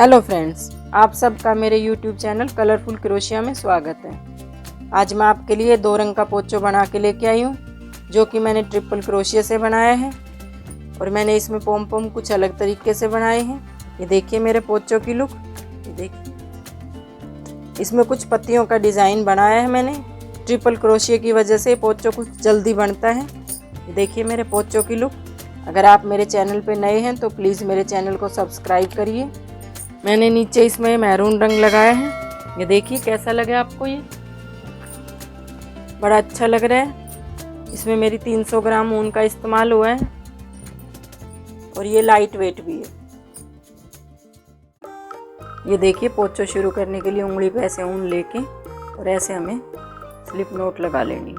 Hello friends, आप सबका मेरे YouTube चैनल कलरफुल क्रोशिया में स्वागत है। आज मैं आपके लिए 2 रंग का पोचो बना के लेके आई हूँ, जो कि मैंने ट्रिपल क्रोशिया से बनाया है। और मैंने इसमें पोम पोम कुछ अलग तरीके से बनाए हैं। ये देखिए मेरे पोचो की लुक। ये देखिए, इसमें कुछ पत्तियों का डिज़ाइन बनाया है मैंने। ट्रिपल क्रोशिया की वजह से पोचो कुछ जल्दी बनता है। ये देखिए मेरे पोचो की लुक। अगर आप मेरे चैनल पर नए हैं तो प्लीज़ मेरे चैनल को सब्सक्राइब करिए। मैंने नीचे इसमें मैरून रंग लगाया है। ये देखिए कैसा लगा आपको। ये बड़ा अच्छा लग रहा है। इसमें मेरी 300 ग्राम ऊन का इस्तेमाल हुआ है और ये लाइट वेट भी है। ये देखिए, पोचो शुरू करने के लिए उंगली पे ऐसे ऊन लेके और ऐसे हमें स्लिप नोट लगा लेनी है।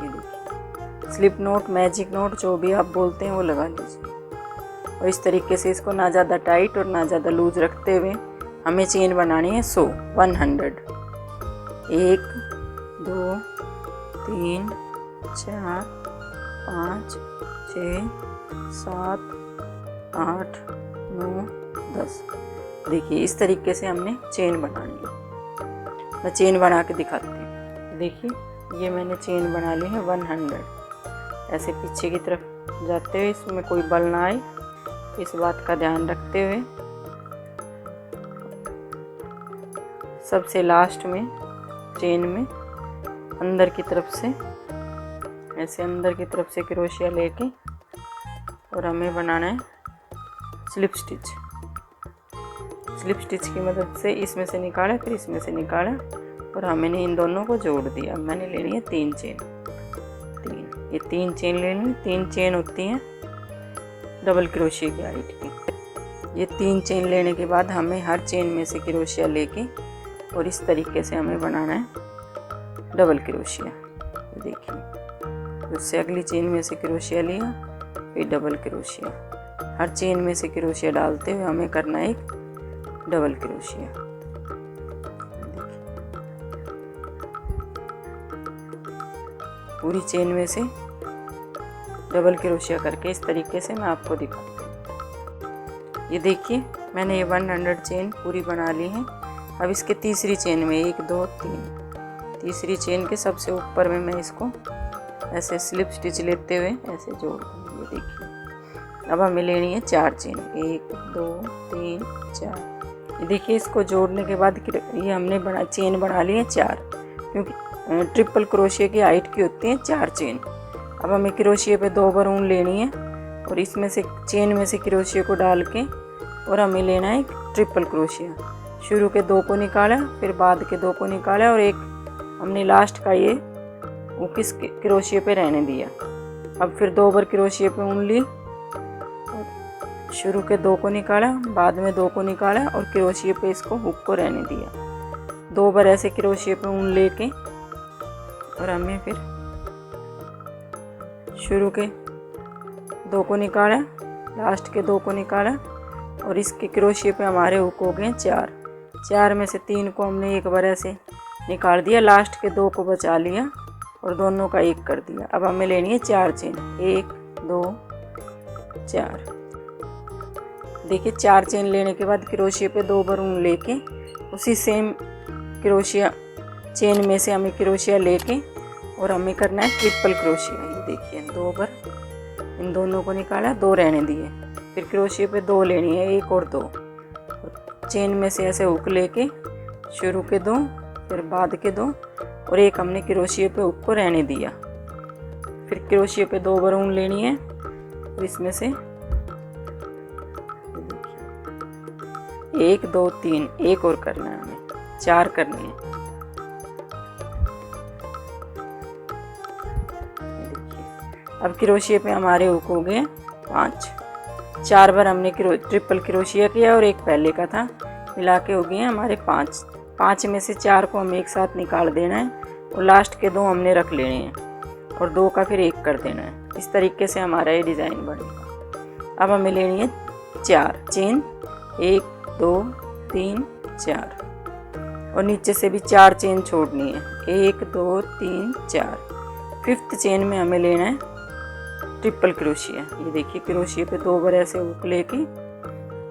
ये देखिए, स्लिप नोट, मैजिक नोट, जो भी आप बोलते हैं वो लगा लीजिए। और इस तरीके से इसको ना ज़्यादा टाइट और ना ज़्यादा लूज रखते हुए हमें चेन बनानी है 100 1 2 3 4 5 6 7 8 9 10। देखिए इस तरीके से हमने चेन बनानी है। मैं चेन बना के दिखाती हूँ। देखिए, ये मैंने चेन बना ली है 100। ऐसे पीछे की तरफ जाते हुए, इसमें कोई बल ना आए, इस बात का ध्यान रखते हुए सबसे लास्ट में चेन में अंदर की तरफ से ऐसे अंदर की तरफ से क्रोशिया लेके और हमें बनाना है स्लिप स्टिच। स्लिप स्टिच की मदद से इसमें से निकाला, फिर इसमें से निकाला और हमने इन दोनों को जोड़ दिया। मैंने लेनी है 3 चेन। ये 3 चेन लेनी। 3 चेन होती हैं डबल क्रोशिया की हाइट की। ये 3 चेन लेने के बाद हमें हर चेन में से क्रोशिया लेके और इस तरीके से हमें बनाना है डबल क्रोशिया। देखिए, उससे अगली चेन में से क्रोशिया लिया, फिर डबल क्रोशिया। हर चेन में से क्रोशिया डालते हुए हमें करना है एक डबल क्रोशिया। पूरी चेन में से डबल क्रोशिया करके इस तरीके से मैं आपको दिखाती हूँ। ये देखिए, मैंने ये 100 चेन पूरी बना ली है। अब इसके तीसरी चेन में 1 2 3, तीसरी चेन के सबसे ऊपर में मैं इसको ऐसे स्लिप स्टिच लेते हुए ऐसे जोड़ दूँगी। ये देखिए, अब हमें लेनी है 4 चेन। 1 2 3 4। ये देखिए, इसको जोड़ने के बाद ये हमने चेन बना ली है 4, क्योंकि ट्रिपल क्रोशिया की हाइट की होती है 4 चेन। अब हमें क्रोशिया पे 2 बार ऊन लेनी है और इसमें से चेन में से क्रोशिया को डाल के और हमें लेना है ट्रिपल क्रोशिया। शुरू के 2 को निकाला, फिर बाद के 2 को निकाला और एक हमने लास्ट का ये वो किस क्रोशिया पे रहने दिया। अब फिर 2 बार क्रोशिया पे ऊन ली, शुरू के 2 को निकाला, बाद में 2 को निकाला और क्रोशिया पे इसको हुक को रहने दिया। 2 बार ऐसे क्रोशिया पे ऊन लेके और हमें फिर शुरू के 2 को निकाला, लास्ट के 2 को निकाला और इसके क्रोशिया पे हमारे हुक हो गए 4। 4 में से 3 को हमने एक बार ऐसे निकाल दिया, लास्ट के 2 को बचा लिया और दोनों का 1 कर दिया। अब हमें लेनी है 4 चेन। 1 2 4। देखिए, 4 चेन लेने के बाद क्रोशिया पे 2 बार ऊन लेके उसी सेम क्रोशिया चेन में से हमें क्रोशिया लेके और हमें करना है ट्रिपल क्रोशिया। ये देखिए, 2 बार इन दोनों को निकाला, 2 रहने दिए, फिर क्रोशिया पे 2 लेनी है, 1 और 2। चेन में से ऐसे हुक लेके शुरू के 2, फिर बाद के 2 और एक हमने क्रोशिया पे हुक को रहने दिया। फिर क्रोशिया पे 2 बार ऊन लेनी है और इसमें से 1 2 3 एक और करना है, हमें 4 करने हैं। अब क्रोशिया पे हमारे हुक हो गए 5। 4 बार हमने ट्रिपल क्रोशिया किया और एक पहले का था, मिला के हो गए हैं हमारे 5। 5 में से 4 को हम एक साथ निकाल देना है और लास्ट के 2 हमने रख लेने हैं और 2 का फिर 1 कर देना है। इस तरीके से हमारा ये डिज़ाइन बनेगा। अब हमें लेनी है 4 चेन। 1 2 3 4 और नीचे से भी 4 चेन छोड़नी है। 1 2 3 4। 5th चेन में हमें लेना है ट्रिपल क्रोशिया। ये देखिए, क्रोशिया पे 2 बार ऐसे हुक लेके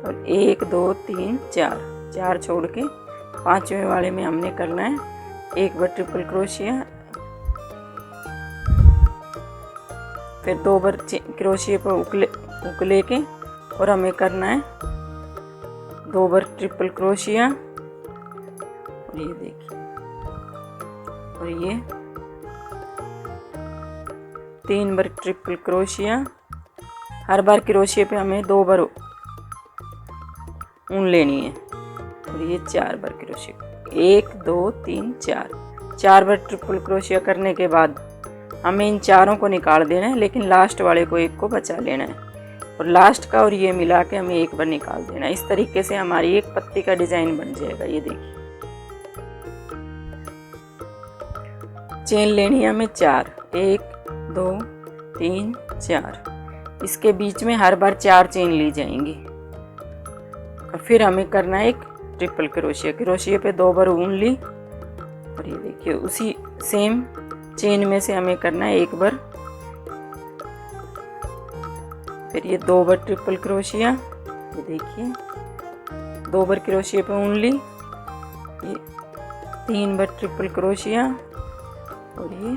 और 1 2 3 4 4 छोड़ के 5वें वाले में हमने करना है एक बार ट्रिपल क्रोशिया, फिर 2 बार क्रोशिया पर उकले के और हमें करना है 2 बार ट्रिपल क्रोशिया। और ये देखिए, और ये 3 बार ट्रिपल क्रोशिया। हर बार क्रोशिया पे हमें 2 बार ऊन लेनी है। और ये 4 बार क्रोशिया, 1 2 3 4 बार ट्रिपल क्रोशिया करने के बाद हमें इन चारों को निकाल देना है, लेकिन लास्ट वाले को एक को बचा लेना है और लास्ट का और ये मिला के हमें एक बार निकाल देना है। इस तरीके से हमारी एक पत्ती का डिजाइन बन जाएगा। ये देखिए, चेन लेनी है हमें 4, 1 2 3 4। इसके बीच में हर बार 4 चेन ली जाएंगी और फिर हमें करना है एक ट्रिपल क्रोशिया। क्रोशिया पे 2 बार ऊन ली और ये देखिए उसी सेम चेन में से हमें करना है एक बार, फिर ये 2 बार ट्रिपल क्रोशिया। ये देखिए 2 बार क्रोशिया पे ऊन ली, ये 3 बार ट्रिपल क्रोशिया और ये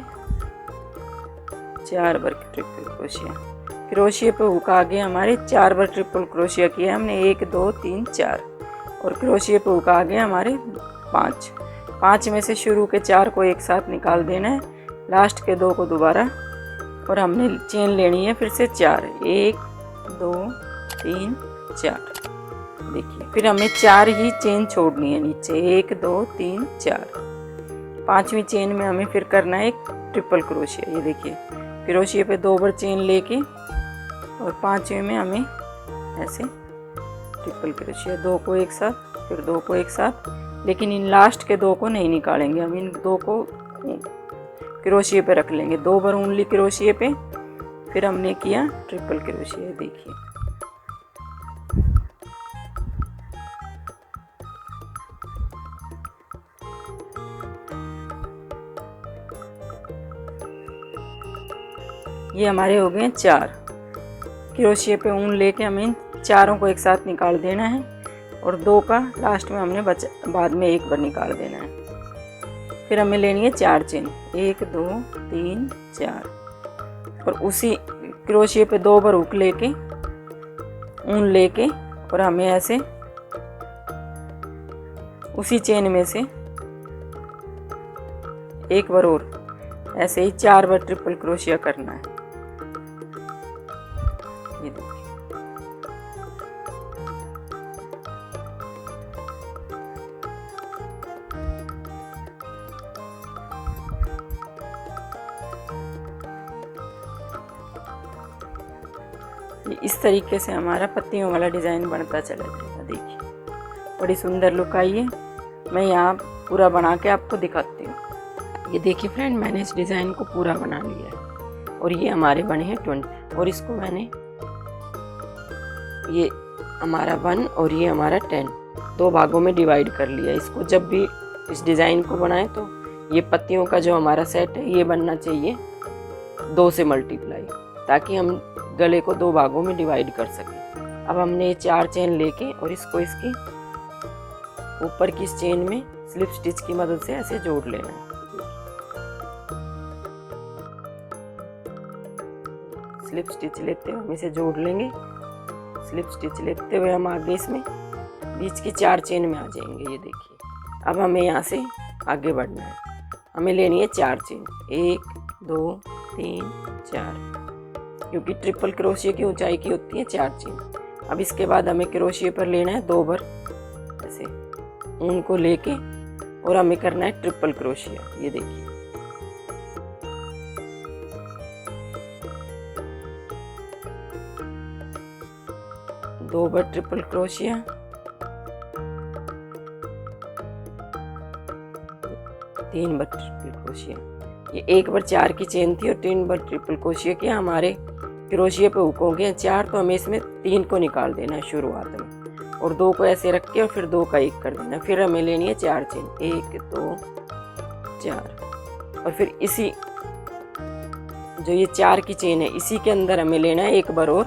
4 बार ट्रिपल क्रोशिया। क्रोशिया पे हुक आगे हमारे 4 बार ट्रिपल क्रोशिया किया हमने, 1 2 3 4। और क्रोशिया पे हुक आगे हमारे 5 में से शुरू के 4 को एक साथ निकाल देना है, लास्ट के 2 को दोबारा, और हमने चेन लेनी है फिर से 4, 1 2 3 4। देखिए फिर हमें 4 ही चेन छोड़नी है नीचे, 1 2 3 4। 5वीं चेन में हमें फिर करना है एक ट्रिपल क्रोशिया। ये देखिए क्रोशिया पे 2 बार चेन लेके और 5वें में हमें ऐसे ट्रिपल क्रोशिया, 2 को एक साथ फिर 2 को एक साथ, लेकिन इन लास्ट के 2 को नहीं निकालेंगे, हम इन 2 को क्रोशिया पे रख लेंगे। 2 बार ऊन ली क्रोशिया पे, फिर हमने किया ट्रिपल क्रोशिया। देखिए ये हमारे हो गए 4। क्रोशिया पे ऊन लेके हमें चारों को एक साथ निकाल देना है और 2 का लास्ट में हमने बाद में एक बार निकाल देना है। फिर हमें लेनी है 4 चेन, 1 2 3 4। और उसी क्रोशिया पे 2 बार हुक लेके ऊन लेके और हमें ऐसे उसी चेन में से एक बार और ऐसे ही 4 बार ट्रिपल क्रोशिया करना है। ये देखिए इस तरीके से हमारा पत्तियों वाला डिज़ाइन बनता चला जाएगा। देखिए बड़ी सुंदर लुक आई है। मैं यहाँ पूरा बना के आपको दिखाती हूँ। ये देखिए फ्रेंड, मैंने इस डिज़ाइन को पूरा बना लिया है और ये हमारे बने हैं 20 और इसको मैंने ये हमारा 1 और ये हमारा 10 2 भागों में डिवाइड कर लिया। इसको जब भी इस डिज़ाइन को बनाएं तो ये पत्तियों का जो हमारा सेट है ये बनना चाहिए 2 से मल्टीप्लाई, ताकि हम गले को 2 भागों में डिवाइड कर सकें। अब हमने ये 4 चेन लेके और इसको इसकी ऊपर की इस चेन में स्लिप स्टिच की मदद से ऐसे जोड़ लेना है। स्लिप स्टिच लेते हुए हम इसे जोड़ लेंगे। स्लिप स्टिच लेते हुए हम आगे इसमें बीच की 4 चेन में आ जाएंगे। ये देखिए अब हमें यहाँ से आगे बढ़ना है। हमें लेनी है 4 चेन, 1 2 3 4, क्योंकि ट्रिपल क्रोशिया की ऊंचाई की होती है 4 चेन। अब इसके बाद हमें क्रोशिया पर लेना है 2 बार ऐसे ऊन को लेके और हमें करना है ट्रिपल क्रोशिया। ये देखिए दो बार ट्रिपल क्रोशिया, 3 बार ट्रिपल क्रोशिया। ये 1 बार 4 की चेन थी और 3 बार ट्रिपल क्रोशिया किया। हमारे क्रोशिया पे हुक हो गए 4, तो हमें इसमें 3 को निकाल देना है शुरुआत में और 2 को ऐसे रख के और फिर 2 का 1 कर देना। फिर हमें लेनी है 4 चेन, 1 2 4 और फिर इसी जो ये 4 की चेन है इसी के अंदर हमें लेना है 1 बार और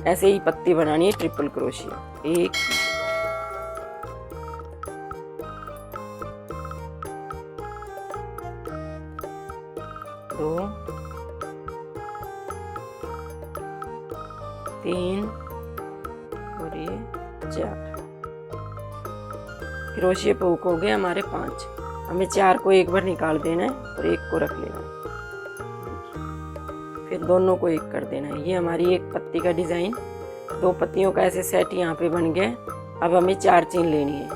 ऐसे ही पत्ती बनानी है ट्रिपल क्रोशिया। 1 2 3 और ये 4। क्रोशिया पे हुक हो गए हमारे 5। हमें 4 को एक बार निकाल देना है और 1 को रख लेना है, फिर दोनों को एक कर देना है। ये हमारी एक पत्ती का डिज़ाइन, 2 पत्तियों का ऐसे सेट यहाँ पे बन गया। अब हमें 4 चेन लेनी है,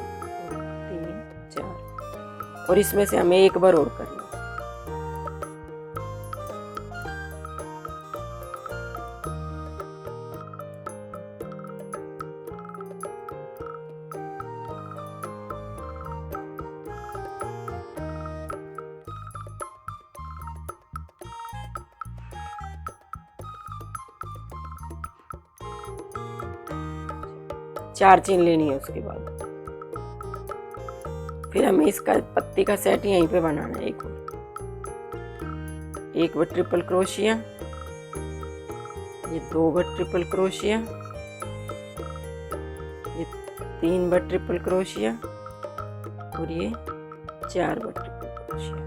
3 4, और इसमें से हमें एक बार और करना है। चार चेन लेनी है। उसके बाद फिर हमें इसका पत्ती का सेट यहीं पे बनाना है। एक बार ट्रिपल क्रोशिया, ये 2 बार ट्रिपल क्रोशिया, ये 3 बार ट्रिपल क्रोशिया और ये 4 बार ट्रिपल क्रोशिया।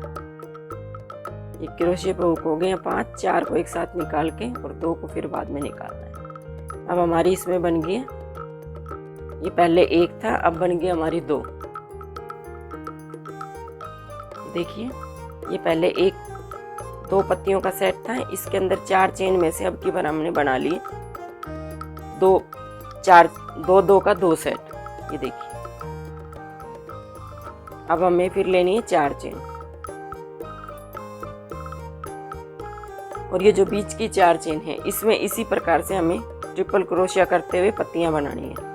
ये क्रोशिया पे हुक हो गए 5, 4 को एक साथ निकाल के और 2 को फिर बाद में निकालना है। अब हमारी इसमें बन गई, ये पहले 1 था, अब बन गई हमारी 2। देखिए ये पहले 2 पत्तियों का सेट था, इसके अंदर 4 चेन में से अब की बार हमने बना लिए 2 का 2 सेट। ये देखिए अब हमें फिर लेनी है 4 चेन, और ये जो बीच की 4 चेन है इसमें इसी प्रकार से हमें ट्रिपल क्रोशिया करते हुए पत्तियां बनानी है।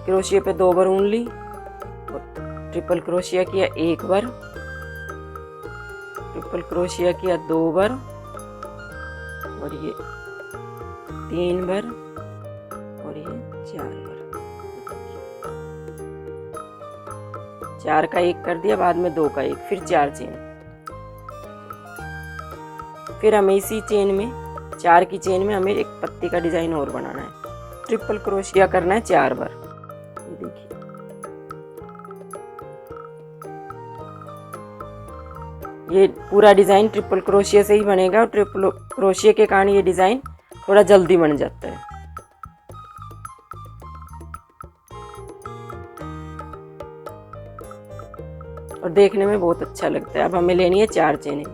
क्रोशिया पे 2 बार ऊन ली और ट्रिपल क्रोशिया किया 1 बार, ट्रिपल क्रोशिया किया 2 बार और ये 3 बार और ये 4 बार। 4 का 1 कर दिया, बाद में 2 का 1, फिर 4 चेन। फिर हमें इसी चेन में 4 की चेन में हमें एक पत्ती का डिजाइन और बनाना है। ट्रिपल क्रोशिया करना है 4 बार। ये देखिए ये पूरा डिजाइन ट्रिपल क्रोशिया से ही बनेगा, और ट्रिपल क्रोशिया के कारण ये डिजाइन थोड़ा जल्दी बन जाता है। और देखने में बहुत अच्छा लगता है। अब हमें लेनी है 4 चेनें।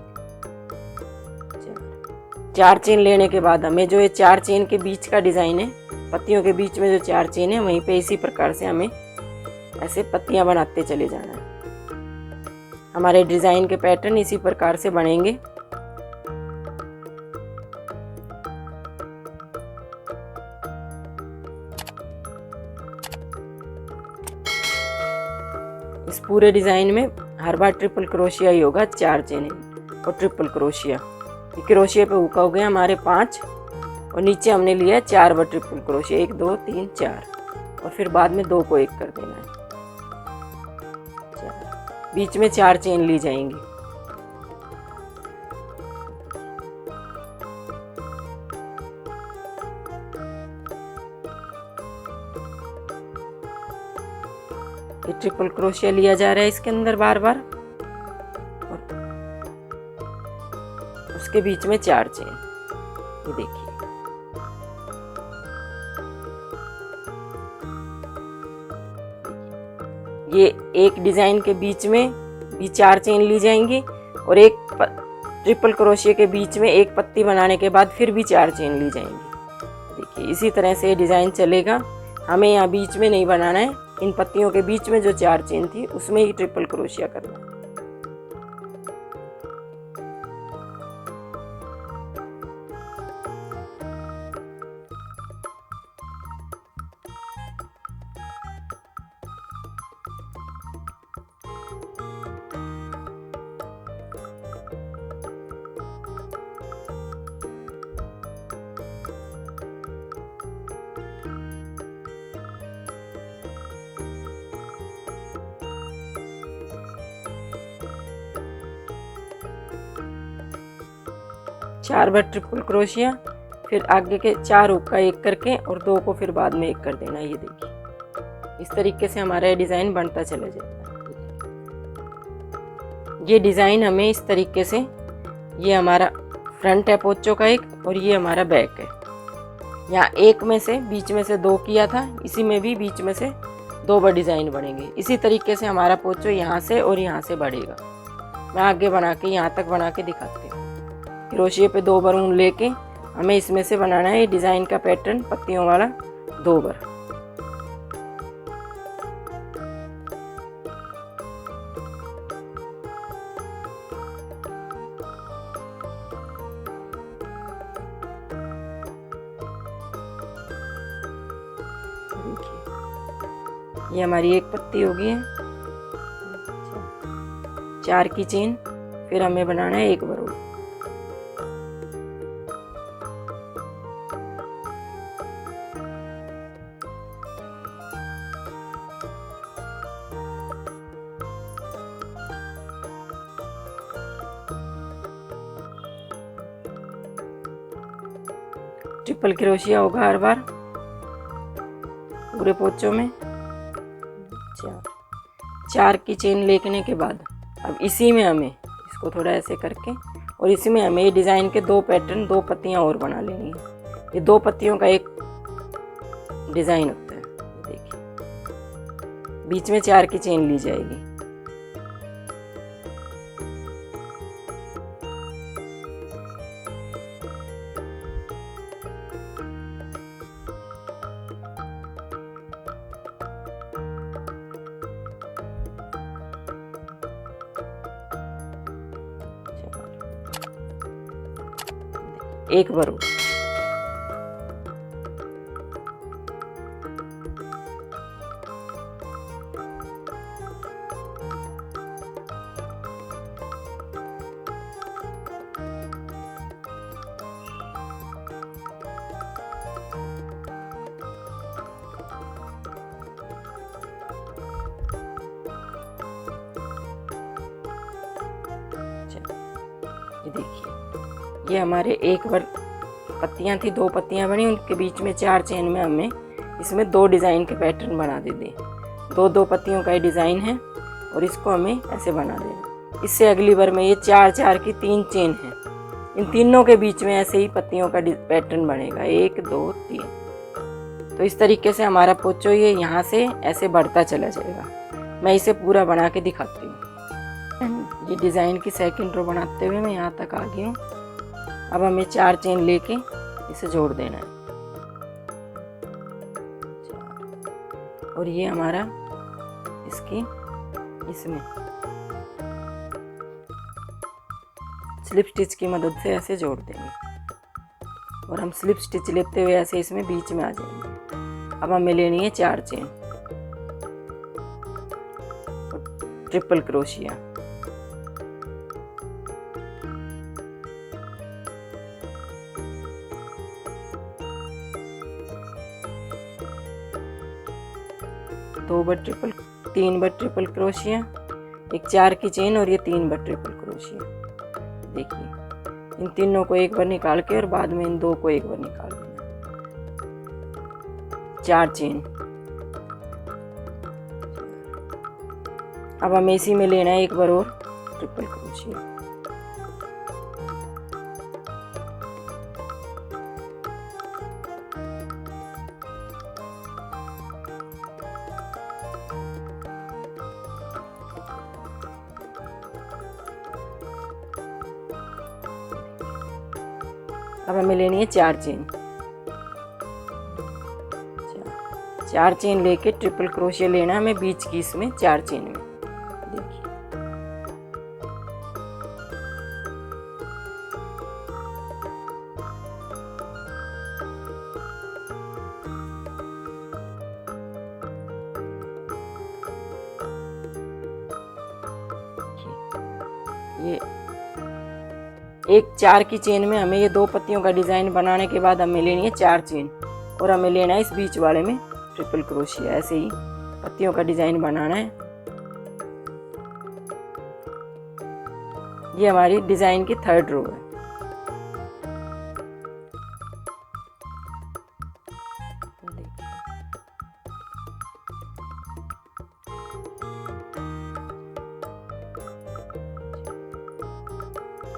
4 चेन लेने के बाद हमें जो ये 4 चेन के बीच का डिजाइन है, पत्तियों के बीच में जो 4 चेन है, वहीं पे इसी प्रकार से हमें ऐसे पत्तियां बनाते चले जाना है। हमारे डिजाइन के पैटर्न इसी प्रकार से बनेंगे। इस पूरे डिजाइन में हर बार ट्रिपल क्रोशिया ही होगा, 4 चेन और ट्रिपल क्रोशिया। क्रोशिया पे हुक हो गए हमारे 5, और नीचे हमने लिया है 4 बार ट्रिपल क्रोशिया, 1 2 3 4, और फिर बाद में 2 को 1 कर देना है। 4 बीच में 4 चेन ली जाएंगी। ये ट्रिपल क्रोशिया लिया जा रहा है इसके अंदर बार बार, और उसके बीच में 4 चेन। ये देखिए ये एक डिजाइन के बीच में भी 4 चेन ली जाएंगी, और एक ट्रिपल क्रोशिया के बीच में एक पत्ती बनाने के बाद फिर भी 4 चेन ली जाएंगी। देखिए इसी तरह से डिजाइन चलेगा। हमें यहाँ बीच में नहीं बनाना है, इन पत्तियों के बीच में जो 4 चेन थी उसमें ही ट्रिपल क्रोशिया करना है। चार बार ट्रिपल क्रोशिया, फिर आगे के 4 हुक का एक करके और 2 को फिर बाद में एक कर देना। ये देखिए इस तरीके से हमारा ये डिज़ाइन बनता चला जाएगा। ये डिज़ाइन हमें इस तरीके से, ये हमारा फ्रंट है पोंचो का एक और ये हमारा बैक है। यहाँ एक में से बीच में से 2 किया था, इसी में भी बीच में से 2 बार डिज़ाइन बनेंगे। इसी तरीके से हमारा पोंचो यहाँ से और यहाँ से बढ़ेगा। मैं आगे बना के यहाँ तक बना के दिखाती हूँ। क्रोशिया पे 2 बार ऊन लेके हमें इसमें से बनाना है डिज़ाइन का पैटर्न पत्तियों वाला 2 बार। ये हमारी एक पत्ती हो गई है। 4 की चेन, फिर हमें बनाना है 1 बार और। ट्रिपल क्रोशिया होगा हर बार पूरे पोंचों में। 4 की चेन लेने के बाद अब इसी में हमें इसको थोड़ा ऐसे करके और इसी में हमें ये डिज़ाइन के 2 पैटर्न 2 पत्तियां और बना लेनी है। ये 2 पत्तियों का एक डिज़ाइन होता है। देखिए बीच में 4 की चेन ली जाएगी। एक बार ये देखिए, ये हमारे 1 बार पत्तियां थी, 2 पत्तियां बनी, उनके बीच में 4 चेन में हमें इसमें 2 डिज़ाइन के पैटर्न बना दे। 2 पत्तियों का ये डिज़ाइन है और इसको हमें ऐसे बना देना। इससे अगली बार में ये 4 की 3 चेन है, इन तीनों के बीच में ऐसे ही पत्तियों का पैटर्न बनेगा 1 2 3। तो इस तरीके से हमारा पोंचो ये यहाँ से ऐसे बढ़ता चला जाएगा। मैं इसे पूरा बना के दिखाती हूँ। ये डिज़ाइन की सेकंड रो बनाते हुए मैं यहाँ तक आ गई हूँ। अब हमें 4 चेन लेके इसे जोड़ देना है। और ये हमारा इसमें स्लिप स्टिच की मदद से ऐसे जोड़ देंगे और हम स्लिप स्टिच लेते हुए ऐसे इसमें बीच में आ जाएंगे। अब हमें लेनी है 4 चेन और ट्रिपल क्रोशिया। तीन बार ट्रिपल क्रोशिया, एक 4 की चेन और ये 3 बार ट्रिपल क्रोशिया। देखिए इन तीनों को एक बार निकाल के और बाद में इन 2 को एक बार निकाल देना। 4 चेन। अब हमें इसी में लेना है 1 बार और ट्रिपल क्रोशिया। अब हमें लेनी है 4 चेन। 4 चेन लेके ट्रिपल क्रोशिया लेना है हमें बीच की इसमें 4 चेन में। देखिए ये एक 4 की चेन में हमें ये 2 पत्तियों का डिज़ाइन बनाने के बाद हमें लेनी है 4 चेन और हमें लेना है इस बीच वाले में ट्रिपल क्रोशिया। ऐसे ही पत्तियों का डिज़ाइन बनाना है। ये हमारी डिज़ाइन की 3rd रो है।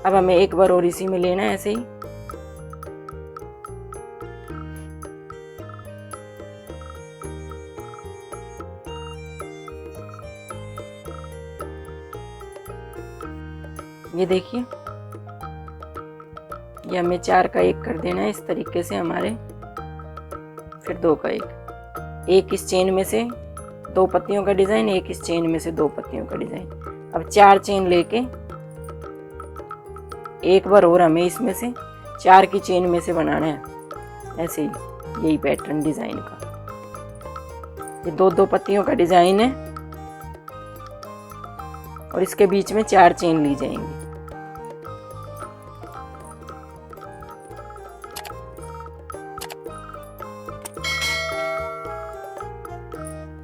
अब हमें एक बार और इसी में लेना है ऐसे ही। ये देखिए, ये हमें 4 का 1 कर देना है इस तरीके से हमारे, फिर 2 का 1 इस चेन में से 2 पत्तियों का डिज़ाइन, 1 इस चेन में से 2 पत्तियों का डिज़ाइन। अब 4 चेन लेके एक बार और हमें इसमें से 4 की चेन में से बनाना है ऐसे ही, यही पैटर्न डिज़ाइन का। ये 2-2 पत्तियों का डिज़ाइन है और इसके बीच में 4 चेन ली जाएंगी।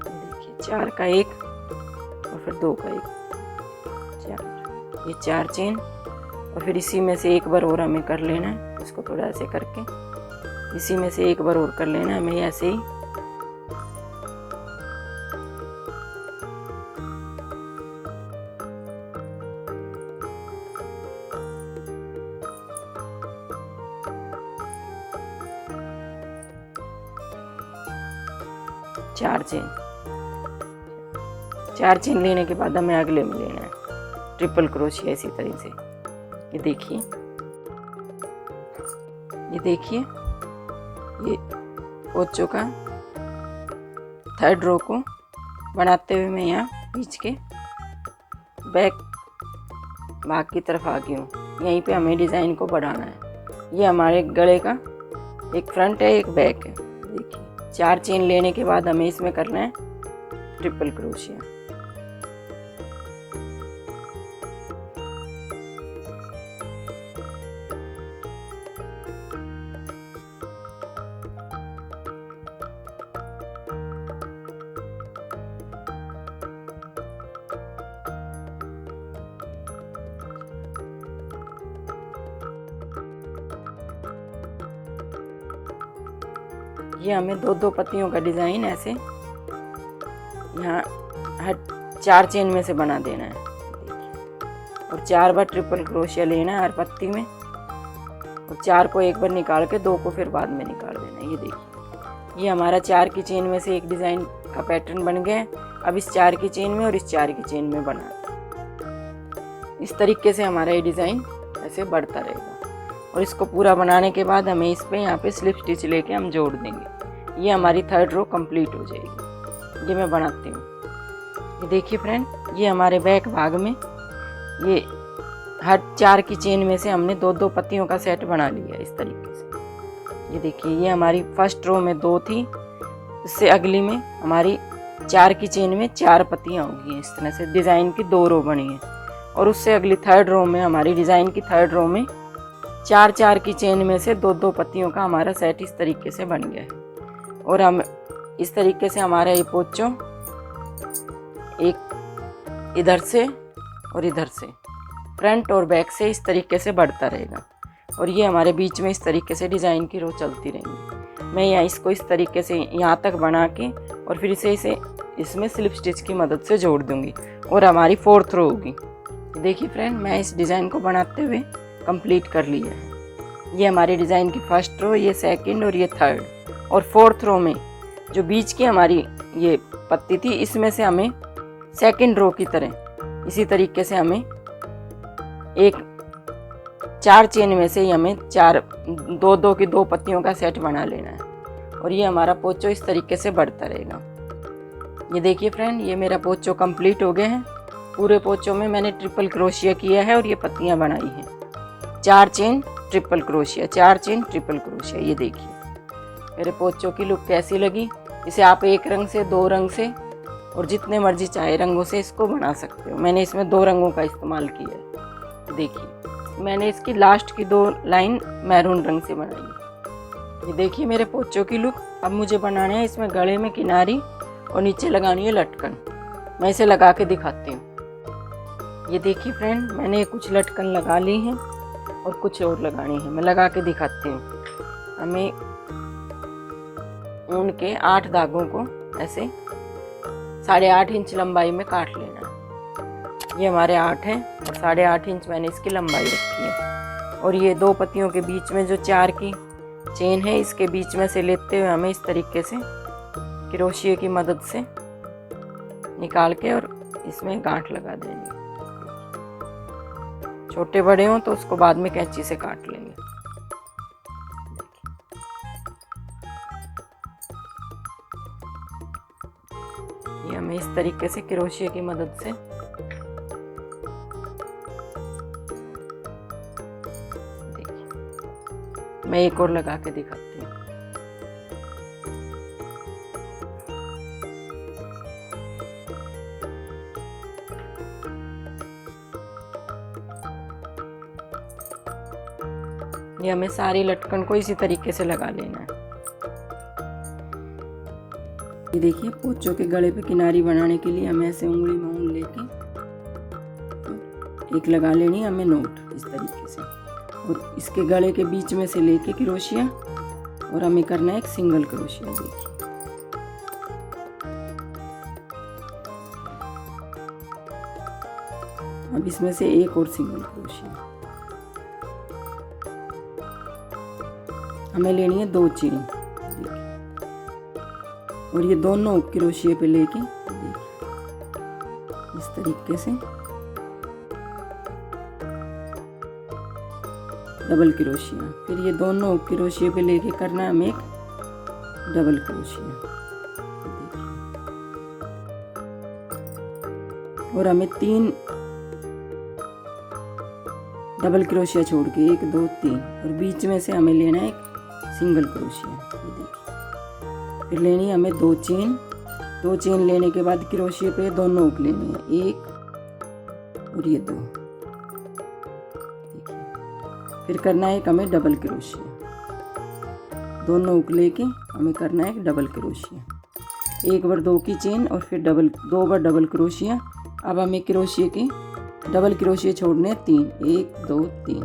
देखिए 4 का 1 और फिर 2 का 1, 4, ये 4 चेन, और फिर इसी में से एक बार और हमें कर लेना है, इसको थोड़ा ऐसे करके इसी में से एक बार और कर लेना है हमें ऐसे ही। चार चेन लेने के बाद हमें अगले में लेना है ट्रिपल क्रोशिया इसी तरह से। ये देखिए, ये पोचो का 3rd रो को बनाते हुए मैं यहाँ बीच के बैक भाग की तरफ आ गई हूँ। यहीं पे हमें डिज़ाइन को बढ़ाना है। ये हमारे गले का एक फ्रंट है, एक बैक है। देखिए 4 चेन लेने के बाद हमें इसमें करना है ट्रिपल क्रोशिया। ये हमें 2-2 पत्तियों का डिज़ाइन ऐसे यहाँ हर 4 चेन में से बना देना है। और 4 बार ट्रिपल क्रोशिया लेना है हर पत्ती में, और 4 को एक बार निकाल के 2 को फिर बाद में निकाल देना है। ये देखिए, ये हमारा 4 की चेन में से एक डिज़ाइन का पैटर्न बन गया है। अब इस 4 की चेन में और इस 4 की चेन में बना, इस तरीके से हमारा ये डिज़ाइन ऐसे बढ़ता रहेगा। और इसको पूरा बनाने के बाद हमें इस पे यहाँ पे स्लिप स्टिच लेके हम जोड़ देंगे। ये हमारी 3rd रो कंप्लीट हो जाएगी। ये मैं बनाती हूँ। ये देखिए फ्रेंड, ये हमारे बैक भाग में ये हर 4 की चेन में से हमने 2-2 पत्तियों का सेट बना लिया इस तरीके से। ये देखिए, ये हमारी 1st रो में 2 थी, इससे अगली में हमारी 4 की चेन में 4 पत्तियाँ होगी। इस तरह से डिज़ाइन की 2 रो बनी है। और उससे अगली 3rd रो में, हमारी डिज़ाइन की 3rd रो में 4-4 की चेन में से 2-2 पत्तियों का हमारा सेट इस तरीके से बन गया है। और हम इस तरीके से हमारा ये पोचो एक इधर से और इधर से, फ्रंट और बैक से इस तरीके से बढ़ता रहेगा। और ये हमारे बीच में इस तरीके से डिज़ाइन की रो चलती रहेंगी। मैं यहाँ इसको इस तरीके से यहाँ तक बना के और फिर इसे इसमें स्लिप स्टिच की मदद से जोड़ दूँगी और हमारी 4th रो होगी। देखिए फ्रेंड, मैं इस डिज़ाइन को बनाते हुए कंप्लीट कर लिया है। ये हमारे डिज़ाइन की 1st रो, ये 2nd और ये 3rd। और 4th रो में जो बीच की हमारी ये पत्ती थी, इसमें से हमें 2nd रो की तरह इसी तरीके से हमें एक 4 चेन में से ही हमें 2-2 की 2 पत्तियों का सेट बना लेना है। और ये हमारा पोचो इस तरीके से बढ़ता रहेगा। ये देखिए फ्रेंड, ये मेरा पोचो कंप्लीट हो गया है। पूरे पोचो में मैंने ट्रिपल क्रोशिया किया है और ये पत्तियाँ बनाई हैं। 4 chain triple crochet, 4 chain triple crochet. ये देखिए मेरे पोचो की लुक कैसी लगी। इसे आप 1 रंग से, 2 रंग से और जितने मर्जी चाहे रंगों से इसको बना सकते हो। मैंने इसमें 2 रंगों का इस्तेमाल किया है। देखिए मैंने इसकी लास्ट की 2 लाइन मैरून रंग से बनाई। ये देखिए मेरे पोचो की लुक। अब मुझे बनाना है इसमें गले में किनारी और नीचे लगानी है लटकन। मैं इसे लगा के दिखाती हूँ। ये देखिए फ्रेंड, मैंने कुछ लटकन लगा ली हैं और कुछ और लगानी है। मैं लगा के दिखाती हूँ। हमें ऊन के 8 धागों को ऐसे 8.5 इंच लंबाई में काट लेना है। ये हमारे 8 हैं और 8.5 इंच मैंने इसकी लंबाई रखी है। और ये 2 पत्तियों के बीच में जो 4 की चेन है, इसके बीच में से लेते हुए हमें इस तरीके से क्रोशिया की मदद से निकाल के और इसमें गांठ लगा देंगे। छोटे बड़े हों तो उसको बाद में कैंची से काट लेंगे। ये हमें इस तरीके से क्रोशिया की मदद से देखिए, मैं एक और लगा के दिखाती हूँ। ये हमें सारी लटकन को इसी तरीके से लगा लेना है। ये देखिए, पोचों के गले पे किनारी बनाने के लिए हमें ऐसे उंगली में ऊन लेके एक लगा लेनी है हमें नोट इस तरीके से, और इसके गले के बीच में से लेके क्रोशिया और हमें करना है एक सिंगल क्रोशिया। देखिए, अब इसमें से एक और सिंगल क्रोशिया हमें लेनी है 2 चेन। और ये दोनों क्रोशिया पे लेके इस तरीके से डबल क्रोशिया, फिर ये दोनों क्रोशिया पे लेके करना है हमें एक डबल क्रोशिया। और हमें 3 डबल क्रोशिया छोड़ के 1 2 3 और बीच में से हमें लेना है एक सिंगल क्रोशिया। ये देखिए, फिर लेनी है हमें 2 चेन। 2 चेन लेने के बाद क्रोशिया पे दोनों हुक लेनी है, 1 और ये 2। देखिए, फिर करना है एक हमें डबल क्रोशिया। दोनों हुक लेके हमें करना है एक डबल क्रोशिया। 1 बार 2 की चेन और फिर 2 बार डबल क्रोशिया। अब हमें क्रोशिया के डबल क्रोशिया छोड़ने 3, 1 2 3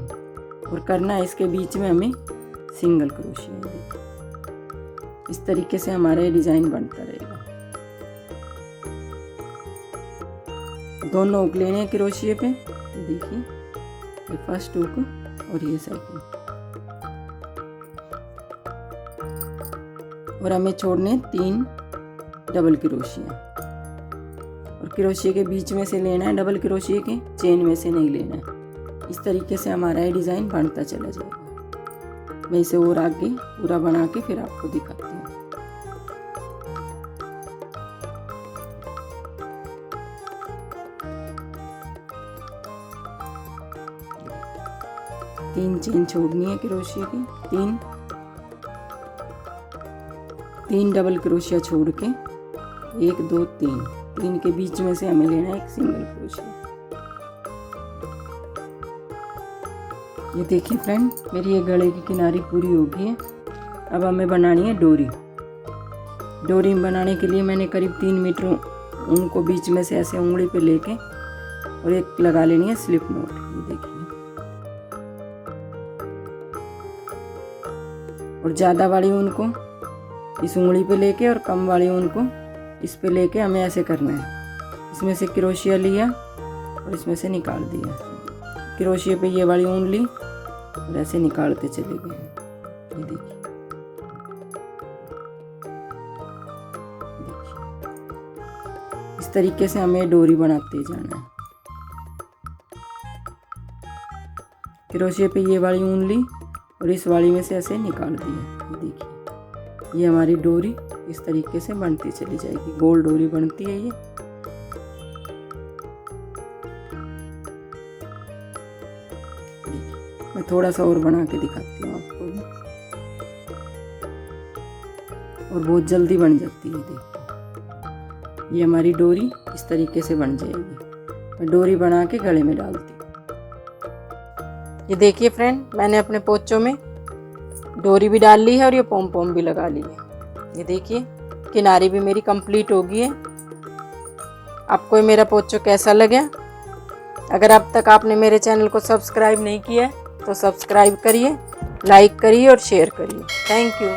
और करना है इसके बीच में हमें सिंगल क्रोशिया। इस तरीके से हमारा ये डिजाइन बनता रहेगा। दोनों हुक लेने हैं क्रोशिया पे। देखिए, ये फर्स्ट हुक और ये सेकंड, और हमें छोड़ने 3 डबल क्रोशिया। और क्रोशिया के बीच में से लेना है, डबल क्रोशिया के चेन में से नहीं लेना है। इस तरीके से हमारा ये डिज़ाइन बनता चला जाएगा। मैं इसे और आगे पूरा बना के फिर आपको दिखाती हूँ। तीन चेन छोड़नी है क्रोशिया की, 3 डबल क्रोशिया छोड़ के 1 2 3 के बीच में से हमें लेना है एक सिंगल क्रोशिया। ये देखिए फ्रेंड, मेरी ये गले की किनारी पूरी हो गई है। अब हमें बनानी है डोरी। डोरी बनाने के लिए मैंने करीब 3 मीटर ऊन को बीच में से ऐसे उंगली पे लेके और एक लगा लेनी है स्लिप नॉट। ये देखिए, और ज़्यादा वाली ऊन को इस उंगली पे लेके और कम वाली ऊन को इस पे लेके हमें ऐसे करना है। इसमें से क्रोशिया लिया और इसमें से निकाल दिया। क्रोशिया पे ये वाली ऊन ली और ऐसे निकालते चले गए। ये देखिए, इस तरीके से हमें डोरी बनाते जाना है। क्रोशिया पे ये वाली ऊन ली और इस वाली में से ऐसे निकाल दिया। ये देखिए, ये हमारी डोरी इस तरीके से बनती चली जाएगी। गोल डोरी बनती है ये। मैं थोड़ा सा और बना के दिखाती हूँ आपको भी, और बहुत जल्दी बन जाती है। देखिए, ये हमारी डोरी इस तरीके से बन जाएगी। मैं डोरी बना के गले में डालती हूँ। ये देखिए फ्रेंड, मैंने अपने पोंचों में डोरी भी डाल ली है और ये पोम पोम भी लगा ली है। ये देखिए, किनारी भी मेरी कंप्लीट हो गई है। आपको मेरा पोंचो कैसा लगा? अगर अब तक आपने मेरे चैनल को सब्सक्राइब नहीं किया है तो सब्सक्राइब करिए, लाइक करिए और शेयर करिए। Thank you.